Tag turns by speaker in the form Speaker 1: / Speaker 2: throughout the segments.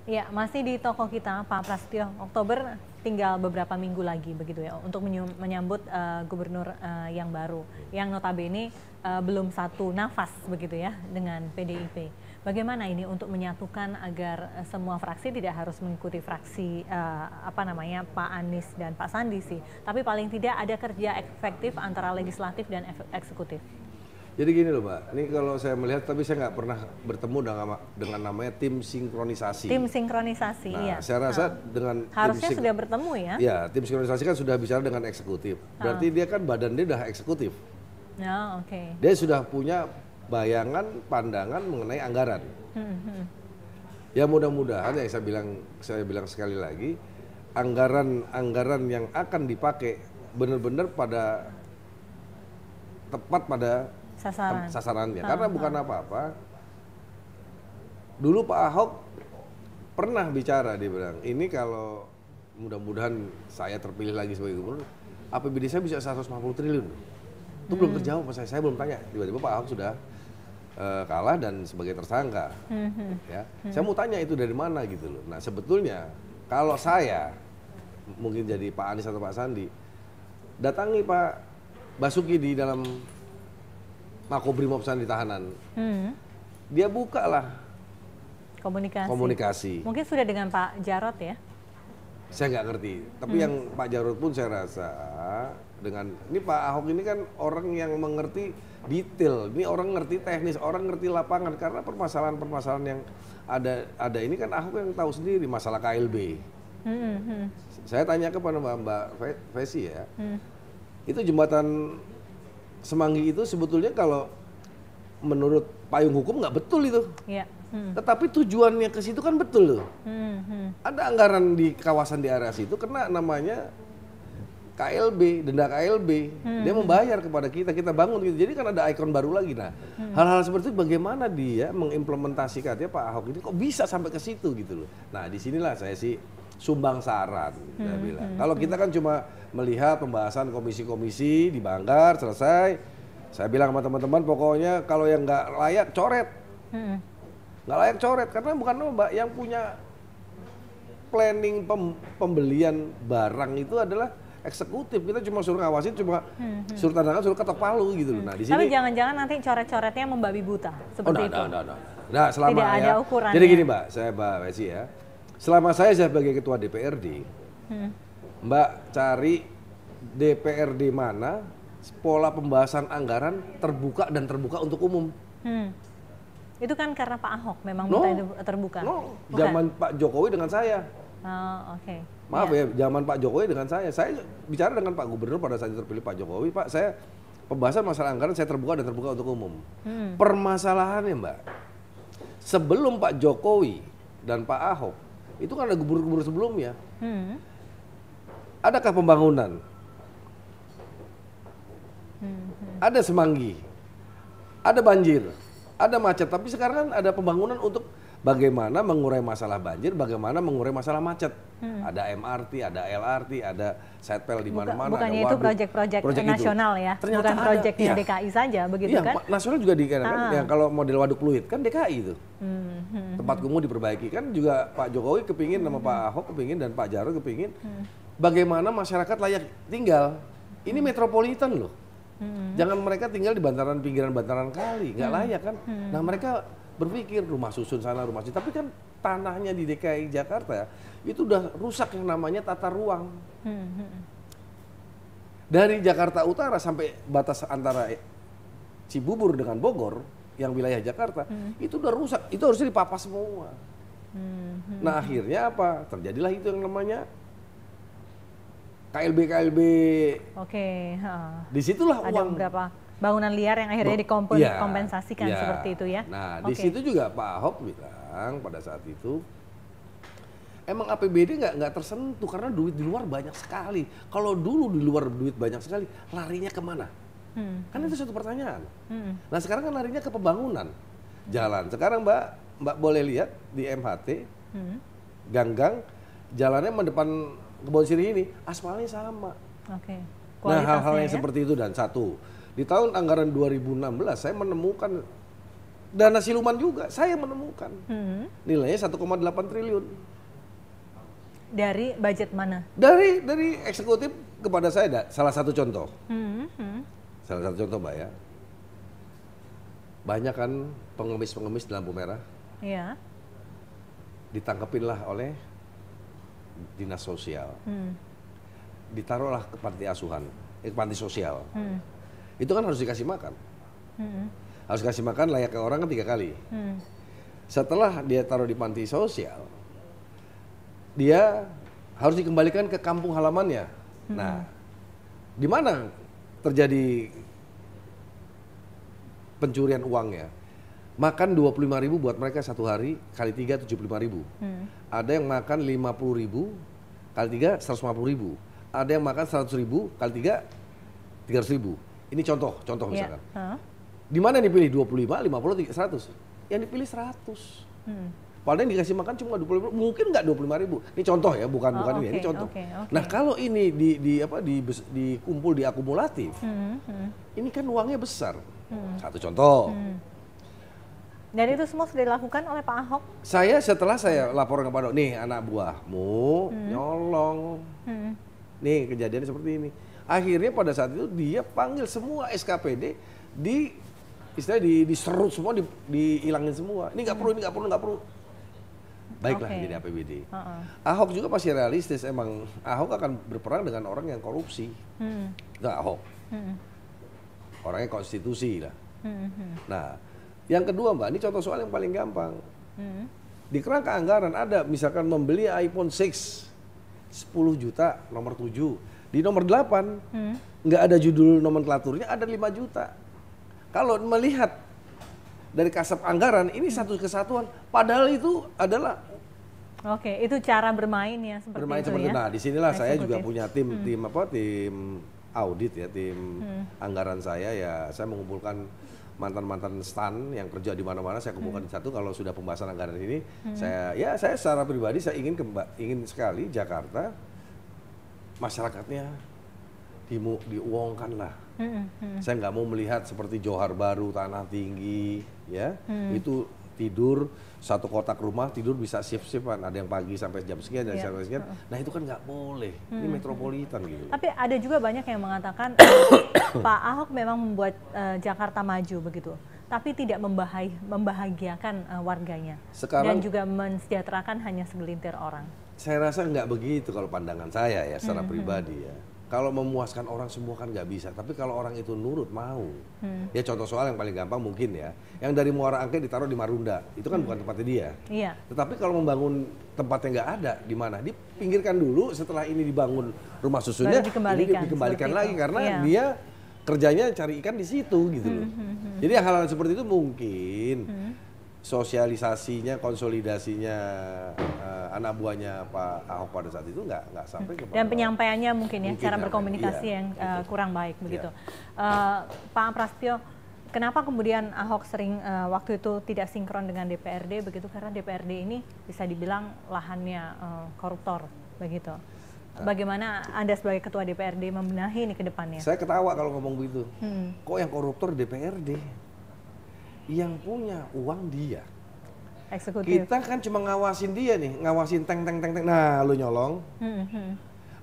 Speaker 1: Ya, masih di toko kita, Pak Prasetyo. Oktober tinggal beberapa minggu lagi begitu ya untuk menyambut gubernur yang baru, yang notabene belum satu nafas begitu ya dengan PDIP. Bagaimana ini untuk menyatukan agar semua fraksi tidak harus mengikuti fraksi Pak Anies dan Pak Sandi sih, tapi paling tidak ada kerja efektif antara legislatif dan eksekutif.
Speaker 2: Jadi gini loh Mbak, ini kalau saya melihat, tapi saya nggak pernah bertemu dengan namanya tim sinkronisasi.
Speaker 1: Tim sinkronisasi,
Speaker 2: nah,
Speaker 1: iya.
Speaker 2: saya rasa dengan
Speaker 1: harusnya sudah bertemu ya?
Speaker 2: Ya, tim sinkronisasi kan sudah bicara dengan eksekutif. Berarti dia kan badan dia udah eksekutif.
Speaker 1: Ya, oke.
Speaker 2: Dia sudah punya bayangan, pandangan mengenai anggaran. Ya mudah-mudahan yang saya bilang sekali lagi, anggaran yang akan dipakai benar-benar tepat pada sasarannya. Karena bukan apa-apa. Dulu Pak Ahok pernah bicara, dia bilang, ini kalau mudah-mudahan saya terpilih lagi sebagai gubernur, APBD saya bisa 150 triliun. Itu belum terjawab, saya belum tanya. Tiba-tiba Pak Ahok sudah kalah dan sebagai tersangka. Ya, saya mau tanya itu dari mana gitu loh. Nah sebetulnya kalau saya mungkin jadi Pak Anies atau Pak Sandi, datangi Pak Basuki di dalam Makobrimob di tahanan, dia bukalah komunikasi.
Speaker 1: Mungkin sudah dengan Pak Jarod ya?
Speaker 2: Saya nggak ngerti, tapi yang Pak Jarod pun saya rasa dengan ini Pak Ahok ini kan orang yang mengerti detail, ini orang ngerti teknis, orang ngerti lapangan, karena permasalahan yang ada ini kan Ahok yang tahu sendiri masalah KLB. Saya tanya kepada Mbak Vesi ya, itu jembatan Semanggi itu sebetulnya kalau menurut payung hukum nggak betul itu.
Speaker 1: Ya.
Speaker 2: Tetapi tujuannya ke situ kan betul loh. Ada anggaran di kawasan di area situ kena namanya KLB, denda KLB. Dia membayar kepada kita bangun gitu. Jadi kan ada ikon baru lagi. Nah, hal-hal seperti itu bagaimana dia mengimplementasikannya Pak Ahok ini kok bisa sampai ke situ gitu loh. Nah, disinilah saya sih sumbang saran, saya bilang. Kalau kita kan cuma melihat pembahasan komisi-komisi di Banggar selesai, saya bilang sama teman-teman pokoknya kalau yang nggak layak coret, nggak layak coret karena bukan Mbak yang punya planning pembelian barang itu adalah eksekutif. Kita cuma suruh ngawasin, cuma suruh tandangan, suruh ketok palu gitu loh. Nah, di sini
Speaker 1: tapi jangan-jangan nanti coret-coretnya membabi buta seperti itu.
Speaker 2: Nah, selama
Speaker 1: tidak ada ukurannya.
Speaker 2: Jadi gini Mbak, Mbak Wesi ya. Selama saya sebagai ketua DPRD, Mbak cari DPRD mana pola pembahasan anggaran terbuka untuk umum.
Speaker 1: Itu kan karena Pak Ahok memang minta terbuka.
Speaker 2: Zaman Pak Jokowi dengan saya.
Speaker 1: Oke.
Speaker 2: Maaf ya, zaman Pak Jokowi dengan saya. Saya bicara dengan Pak Gubernur pada saat terpilih Pak Jokowi, Pak, saya pembahasan masalah anggaran saya terbuka untuk umum. Permasalahannya Mbak, sebelum Pak Jokowi dan Pak Ahok, itu kan ada gubernur-gubernur sebelumnya. Adakah pembangunan? Ada Semanggi, ada banjir, ada macet. Tapi sekarang kan ada pembangunan untuk bagaimana mengurai masalah banjir, bagaimana mengurai masalah macet. Ada MRT, ada LRT, ada setpel di mana-mana.
Speaker 1: Bukannya itu proyek-proyek nasional ya, ternyata bukan proyeknya DKI saja, begitu kan?
Speaker 2: Nasional juga kan, yang kalau model Waduk Pluit kan DKI itu. Tempat kumuh diperbaiki kan juga Pak Jokowi kepingin, sama Pak Ahok kepingin, dan Pak Jarod kepingin. Bagaimana masyarakat layak tinggal? Ini metropolitan loh. Jangan mereka tinggal di pinggiran bantaran kali, nggak layak kan? Nah mereka berpikir rumah susun sana, rumah sini, tapi kan tanahnya di DKI Jakarta itu udah rusak yang namanya tata ruang. Dari Jakarta Utara sampai batas antara Cibubur dengan Bogor, yang wilayah Jakarta, itu udah rusak, itu harusnya dipapas semua. Nah akhirnya apa? Terjadilah itu yang namanya KLB.
Speaker 1: Oke.
Speaker 2: Disitulah
Speaker 1: ada
Speaker 2: uang.
Speaker 1: beberapa bangunan liar yang akhirnya dikompensasikan seperti itu ya.
Speaker 2: Nah, di situ juga Pak Ahok bilang pada saat itu, emang APBD nggak tersentuh karena duit di luar banyak sekali. Kalau dulu di luar duit banyak sekali, larinya kemana? Kan itu satu pertanyaan. Nah sekarang kan larinya ke pembangunan jalan. Sekarang Mbak boleh lihat di MHT, Ganggang, jalannya mendepan Kebon Sirih ini aspalnya sama. Nah hal-hal yang seperti itu. Dan satu, di tahun anggaran 2016 saya menemukan dana siluman juga, saya menemukan. Nilainya 1,8 triliun.
Speaker 1: Dari budget mana?
Speaker 2: Dari eksekutif kepada saya, salah satu contoh. Salah satu contoh Mbak ya. Banyak kan pengemis-pengemis di lampu merah.
Speaker 1: Iya.
Speaker 2: Ditangkepinlah oleh dinas sosial. Ditaruhlah ke panti asuhan, panti sosial. Itu kan harus dikasih makan. Harus kasih makan layaknya orang kan 3 kali. Setelah dia taruh di panti sosial, dia harus dikembalikan ke kampung halamannya. Nah, di mana terjadi pencurian uangnya? Makan 25.000 buat mereka satu hari, kali 3 75.000. Ada yang makan 50.000, kali 3 150.000. Ada yang makan 100.000, kali 3 300.000. Ini contoh misalkan. Di mana yang dipilih 25, 50, 100? Yang dipilih 100. Padahal yang dikasih makan cuma 25, mungkin nggak 25.000. Ini contoh ya, bukan ini contoh. Nah kalau ini dikumpul di akumulatif, ini kan uangnya besar. Satu contoh.
Speaker 1: Dan itu semua sudah dilakukan oleh Pak Ahok?
Speaker 2: Setelah saya laporan kepada nih anak buahmu nyolong, nih kejadian seperti ini. Akhirnya pada saat itu dia panggil semua SKPD, diserut semua, dihilangin semua. Ini nggak perlu. Baiklah jadi APBD. Ahok juga masih realistis, emang Ahok akan berperang dengan orang yang korupsi. Itu Ahok. Orangnya konstitusi lah. Nah, yang kedua Mbak, ini contoh soal yang paling gampang. Di kerangka anggaran ada misalkan membeli iPhone 6 10 juta nomor 7. Di nomor 8 nggak ada judul nomenklaturnya, ada 5 juta. Kalau melihat dari kasat anggaran ini satu kesatuan, padahal itu adalah
Speaker 1: itu cara bermain ya seperti itu ya.
Speaker 2: Nah, disinilah saya juga punya tim audit ya, tim anggaran saya ya. Saya mengumpulkan mantan stan yang kerja di mana-mana, saya kumpulkan di satu. Kalau sudah pembahasan anggaran ini, saya secara pribadi saya ingin sekali Jakarta masyarakatnya diuangkan lah. Saya nggak mau melihat seperti Johar Baru, Tanah Tinggi, ya itu tidur satu kotak rumah, tidur bisa shift-shiftan, ada yang pagi sampai jam sekian, dan sampai sekian. Nah itu kan nggak boleh, ini metropolitan gitu.
Speaker 1: Tapi ada juga banyak yang mengatakan Pak Ahok memang membuat Jakarta maju begitu, tapi tidak membahagiakan warganya.
Speaker 2: Sekarang,
Speaker 1: dan juga mensejahterakan hanya segelintir orang.
Speaker 2: Saya rasa nggak begitu kalau pandangan saya ya secara pribadi ya. Kalau memuaskan orang semua kan nggak bisa, tapi kalau orang itu nurut mau, ya contoh soal yang paling gampang mungkin ya, yang dari Muara Angke ditaruh di Marunda, itu kan bukan tempatnya dia.
Speaker 1: Iya.
Speaker 2: Tetapi kalau membangun tempatnya nggak ada, di mana? Dipinggirkan dulu, setelah ini dibangun rumah susunnya, ini dikembalikan lagi karena dia kerjanya cari ikan di situ gitu loh. Jadi hal-hal seperti itu mungkin sosialisasinya, konsolidasinya anak buahnya Pak Ahok pada saat itu nggak sampai kepada.
Speaker 1: Dan penyampaiannya mungkin ya, cara berkomunikasi yang kurang baik begitu. Pak Prasetyo, kenapa kemudian Ahok sering waktu itu tidak sinkron dengan DPRD begitu? Karena DPRD ini bisa dibilang lahannya koruptor begitu. Bagaimana Anda sebagai Ketua DPRD membenahi ini ke depannya?
Speaker 2: Saya ketawa kalau ngomong begitu. Kok yang koruptor DPRD? Yang punya uang dia.
Speaker 1: Eksekutif.
Speaker 2: Kita kan cuma ngawasin dia nih, ngawasin teng. Nah, lu nyolong.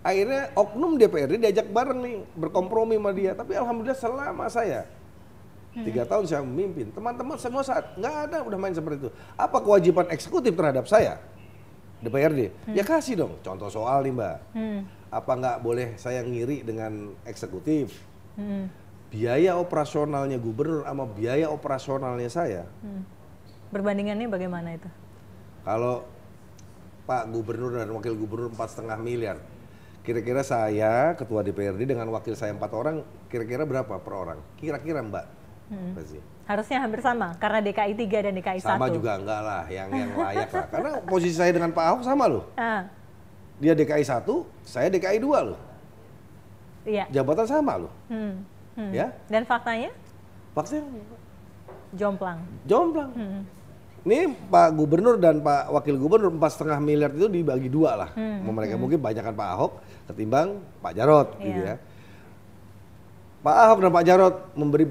Speaker 2: Akhirnya oknum DPRD diajak bareng nih, berkompromi sama dia. Tapi alhamdulillah selama saya 3 tahun saya memimpin, teman-teman semua saat nggak ada udah main seperti itu. Apa kewajiban eksekutif terhadap saya? DPRD, ya kasih dong. Contoh soal nih Mbak, apa nggak boleh saya ngiri dengan eksekutif? Biaya operasionalnya gubernur sama biaya operasionalnya saya.
Speaker 1: Berbandingannya bagaimana itu?
Speaker 2: Kalau Pak Gubernur dan Wakil Gubernur 4,5 miliar, kira-kira saya Ketua DPRD dengan wakil saya 4 orang, kira-kira berapa per orang? Kira-kira Mbak?
Speaker 1: Harusnya hampir sama, karena DKI 3 dan DKI 1.
Speaker 2: Sama juga enggak lah, yang layak lah. Karena posisi saya dengan Pak Ahok sama loh. Dia DKI 1, saya DKI 2 loh.
Speaker 1: Iya.
Speaker 2: Jabatan sama loh. Ya?
Speaker 1: Dan faktanya?
Speaker 2: Faktanya
Speaker 1: jomplang.
Speaker 2: Ini Pak Gubernur dan Pak Wakil Gubernur 4,5 miliar itu dibagi 2 lah. Mereka mungkin banyakkan Pak Ahok ketimbang Pak Jarot gitu ya. Pak Ahok dan Pak Jarod memberi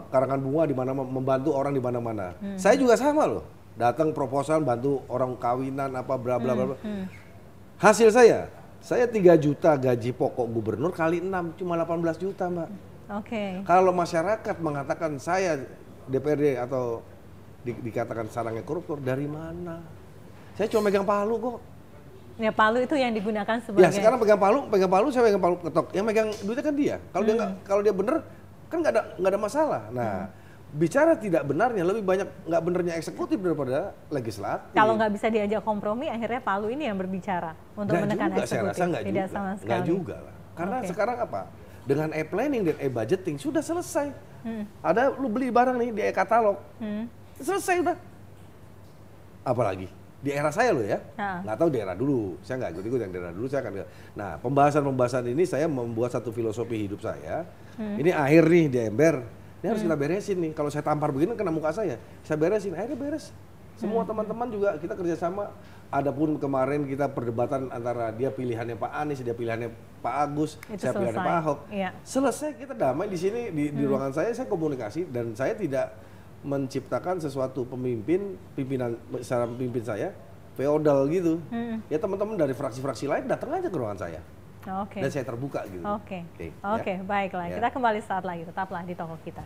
Speaker 2: karangan bunga di mana, membantu orang di mana-mana. Saya juga sama loh. Datang proposal bantu orang kawinan apa bla bla bla. Hasil saya 3 juta gaji pokok gubernur kali 6 cuma 18 juta, Mbak.
Speaker 1: Oke.
Speaker 2: Kalau masyarakat mengatakan saya DPRD atau dikatakan sarangnya koruptor, dari mana? Saya cuma megang palu kok.
Speaker 1: Ya palu itu yang digunakan sebagai.
Speaker 2: Ya sekarang pegang palu, saya pegang palu ketok. Yang megang duitnya kan dia. Kalau dia bener kan nggak ada masalah. Nah, bicara tidak benarnya lebih banyak nggak benernya eksekutif daripada legislatif.
Speaker 1: Kalau nggak bisa diajak kompromi, akhirnya palu ini yang berbicara untuk menekan eksekutif.
Speaker 2: Saya rasa nggak
Speaker 1: tidak
Speaker 2: juga.
Speaker 1: sama sekali.
Speaker 2: Nggak juga lah. Karena sekarang apa? Dengan e-planning dan e-budgeting sudah selesai. Ada lu beli barang nih di e-katalog, selesai udah. Apalagi di era saya loh ya, nggak tahu di era dulu, saya nggak ikut yang di era dulu, saya akan. Nah, pembahasan ini saya membuat satu filosofi hidup saya. Ini akhir nih di ember, ini harus kita beresin nih. Kalau saya tampar begini kena muka saya beresin, akhirnya beres. Semua teman-teman juga kita kerjasama. Adapun kemarin kita perdebatan antara dia pilihannya Pak Anies, dia pilihannya Pak Agus, saya pilihannya Pak Ahok. Iya. Selesai kita damai di sini di ruangan saya komunikasi dan saya tidak menciptakan sesuatu pimpinan pimpin saya feodal gitu. Ya teman-teman dari fraksi-fraksi lain datang aja ke ruangan saya. Dan saya terbuka gitu.
Speaker 1: Oke, baiklah. Ya. Kita kembali saat lagi, tetaplah di Toko Kita.